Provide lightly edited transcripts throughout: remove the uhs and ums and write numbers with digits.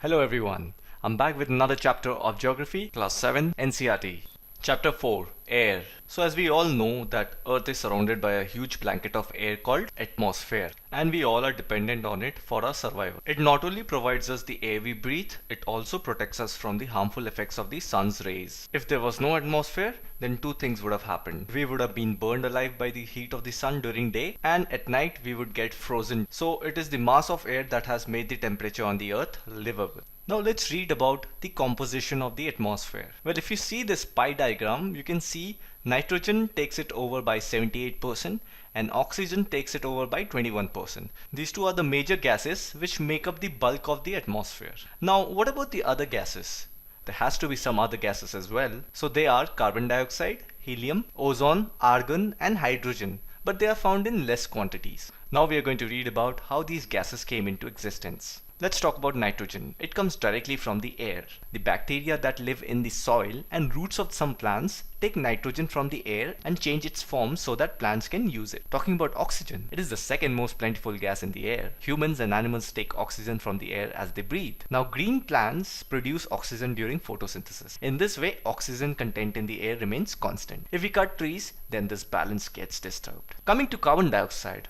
Hello everyone, I'm back with another chapter of Geography, Class 7 NCERT. Chapter 4, Air. So as we all know that Earth is surrounded by a huge blanket of air called atmosphere, and we all are dependent on it for our survival. It not only provides us the air we breathe, it also protects us from the harmful effects of the sun's rays. If there was no atmosphere, then two things would have happened. We would have been burned alive by the heat of the sun during day, and at night we would get frozen. So it is the mass of air that has made the temperature on the Earth livable. Now let's read about the composition of the atmosphere. Well, if you see this pie diagram, you can see nitrogen takes it over by 78% and oxygen takes it over by 21%. These two are the major gases which make up the bulk of the atmosphere. Now, what about the other gases? There has to be some other gases as well. So they are carbon dioxide, helium, ozone, argon and hydrogen, but they are found in less quantities. Now we are going to read about how these gases came into existence. Let's talk about nitrogen. It comes directly from the air. The bacteria that live in the soil and roots of some plants take nitrogen from the air and change its form so that plants can use it. Talking about oxygen, it is the second most plentiful gas in the air. Humans and animals take oxygen from the air as they breathe. Now, green plants produce oxygen during photosynthesis. In this way, oxygen content in the air remains constant. If we cut trees, then this balance gets disturbed. Coming to carbon dioxide,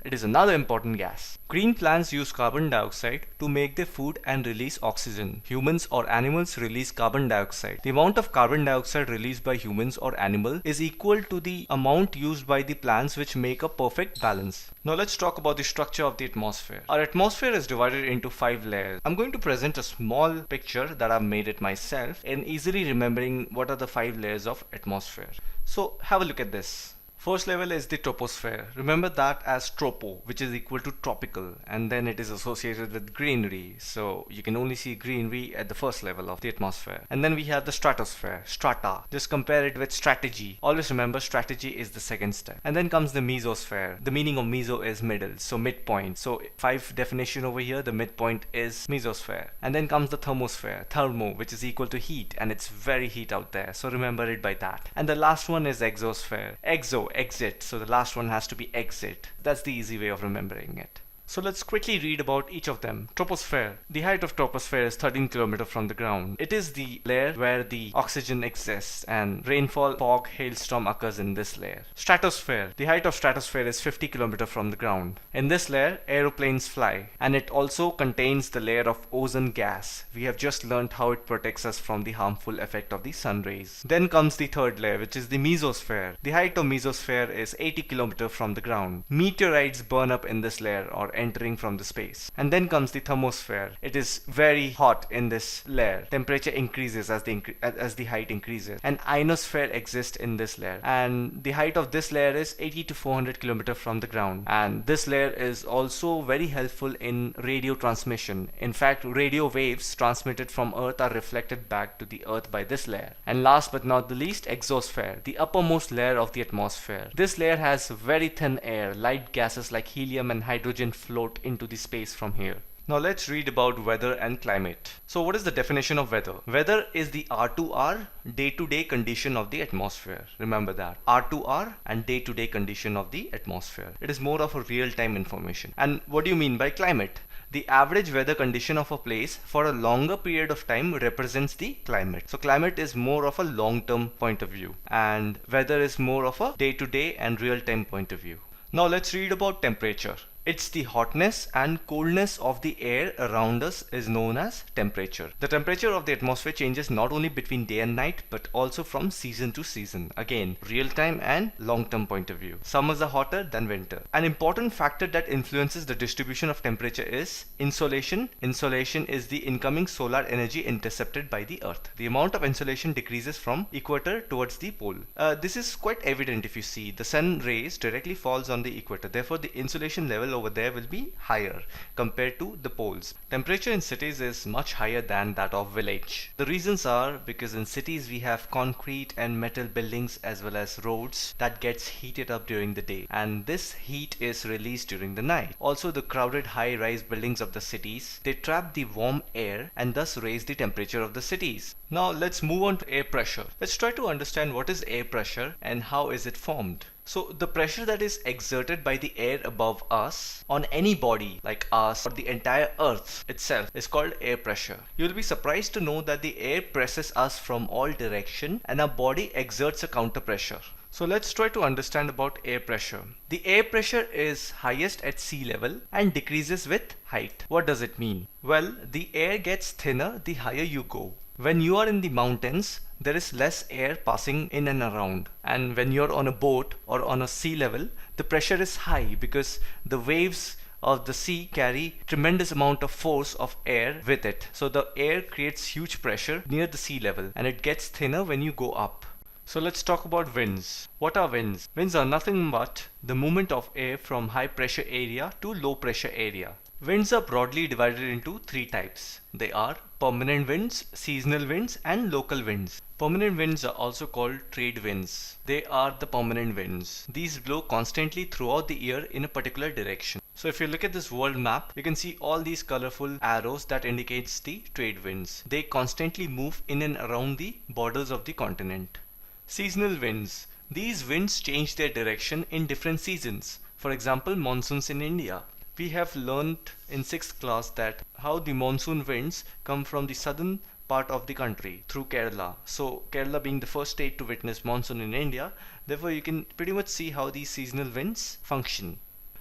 it is another important gas. Green plants use carbon dioxide to make their food and release oxygen. Humans or animals release carbon dioxide. The amount of carbon dioxide released by humans or animal is equal to the amount used by the plants, which make a perfect balance. Now let's talk about the structure of the atmosphere. Our atmosphere is divided into 5 layers. I'm going to present a small picture that I've made it myself in easily remembering what are the 5 layers of atmosphere. So have a look at this. First level is the troposphere. Remember that as tropo, which is equal to tropical, and then it is associated with greenery. So you can only see greenery at the first level of the atmosphere. And then we have the stratosphere, strata. Just compare it with strategy. Always remember strategy is the second step. And then comes the mesosphere. The meaning of meso is middle, so midpoint. So 5 definition over here, the midpoint is mesosphere. And then comes the thermosphere, thermo, which is equal to heat, and it's very heat out there. So remember it by that. And the last one is exosphere. Exo, exit, so the last one has to be exit. That's the easy way of remembering it. So let's quickly read about each of them. Troposphere. The height of troposphere is 13 km from the ground. It is the layer where the oxygen exists and rainfall, fog, hailstorm occurs in this layer. Stratosphere. The height of stratosphere is 50 km from the ground. In this layer, aeroplanes fly, and it also contains the layer of ozone gas. We have just learned how it protects us from the harmful effect of the sun rays. Then comes the third layer, which is the mesosphere. The height of mesosphere is 80 km from the ground. Meteorites burn up in this layer or entering from the space. And then comes the thermosphere. It is very hot in this layer. Temperature increases as the height increases. An ionosphere exists in this layer, and the height of this layer is 80 to 400 km from the ground. And this layer is also very helpful in radio transmission. In fact, radio waves transmitted from Earth are reflected back to the Earth by this layer. And last but not the least, exosphere, the uppermost layer of the atmosphere. This layer has very thin air. Light gases like helium and hydrogen float into the space from here. Now let's read about weather and climate. So what is the definition of weather? Weather is the R2R, day-to-day condition of the atmosphere. Remember that. R2R and day-to-day condition of the atmosphere. It is more of a real-time information. And what do you mean by climate? The average weather condition of a place for a longer period of time represents the climate. So climate is more of a long-term point of view, and weather is more of a day-to-day and real-time point of view. Now let's read about temperature. It's the hotness and coolness of the air around us is known as temperature. The temperature of the atmosphere changes not only between day and night, but also from season to season. Again, real time and long term point of view. Summers are hotter than winter. An important factor that influences the distribution of temperature is insolation. Insolation is the incoming solar energy intercepted by the Earth. The amount of insolation decreases from equator towards the pole. This is quite evident if you see. The sun rays directly falls on the equator. Therefore, the insolation level over there will be higher compared to the poles. Temperature in cities is much higher than that of village. The reasons are because in cities we have concrete and metal buildings as well as roads that gets heated up during the day, and this heat is released during the night. Also, the crowded high-rise buildings of the cities, they trap the warm air and thus raise the temperature of the cities. Now let's move on to air pressure. Let's try to understand what is air pressure and how is it formed. So the pressure that is exerted by the air above us on any body like us or the entire earth itself is called air pressure. You'll be surprised to know that the air presses us from all direction and our body exerts a counter pressure. So let's try to understand about air pressure. The air pressure is highest at sea level and decreases with height. What does it mean? Well, the air gets thinner the higher you go. When you are in the mountains, there is less air passing in and around, and when you're on a boat or on a sea level, the pressure is high because the waves of the sea carry tremendous amount of force of air with it. So the air creates huge pressure near the sea level and it gets thinner when you go up. So let's talk about winds. What are winds? Winds are nothing but the movement of air from high pressure area to low pressure area. Winds are broadly divided into three types. They are permanent winds, seasonal winds and local winds. Permanent winds are also called trade winds. They are the permanent winds. These blow constantly throughout the year in a particular direction. So if you look at this world map, you can see all these colorful arrows that indicates the trade winds. They constantly move in and around the borders of the continent. Seasonal winds. These winds change their direction in different seasons. For example, monsoons in India. We have learned in 6th class that how the monsoon winds come from the southern part of the country through Kerala. So Kerala being the first state to witness monsoon in India, therefore you can pretty much see how these seasonal winds function.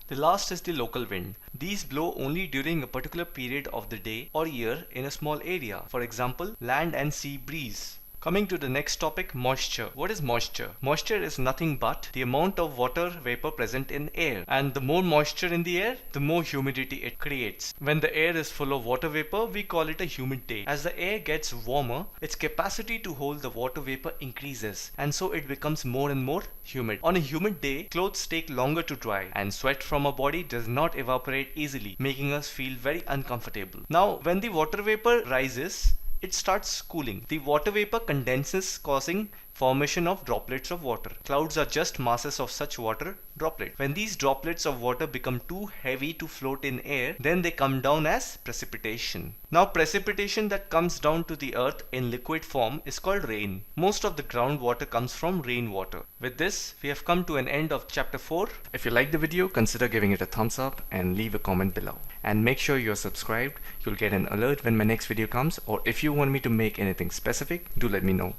The last is the local wind. These blow only during a particular period of the day or year in a small area. For example, land and sea breeze. Coming to the next topic, moisture. What is moisture? Moisture is nothing but the amount of water vapor present in air. And the more moisture in the air, the more humidity it creates. When the air is full of water vapor, we call it a humid day. As the air gets warmer, its capacity to hold the water vapor increases. And so it becomes more and more humid. On a humid day, clothes take longer to dry. And sweat from our body does not evaporate easily, making us feel very uncomfortable. Now, when the water vapor rises, it starts cooling. The water vapor condenses, causing formation of droplets of water. Clouds are just masses of such water droplets. When these droplets of water become too heavy to float in air, then they come down as precipitation. Now precipitation that comes down to the earth in liquid form is called rain. Most of the groundwater comes from rainwater. With this, we have come to an end of chapter 4. If you like the video, consider giving it a thumbs up and leave a comment below. And make sure you're subscribed. You'll get an alert when my next video comes, or if you want me to make anything specific, do let me know.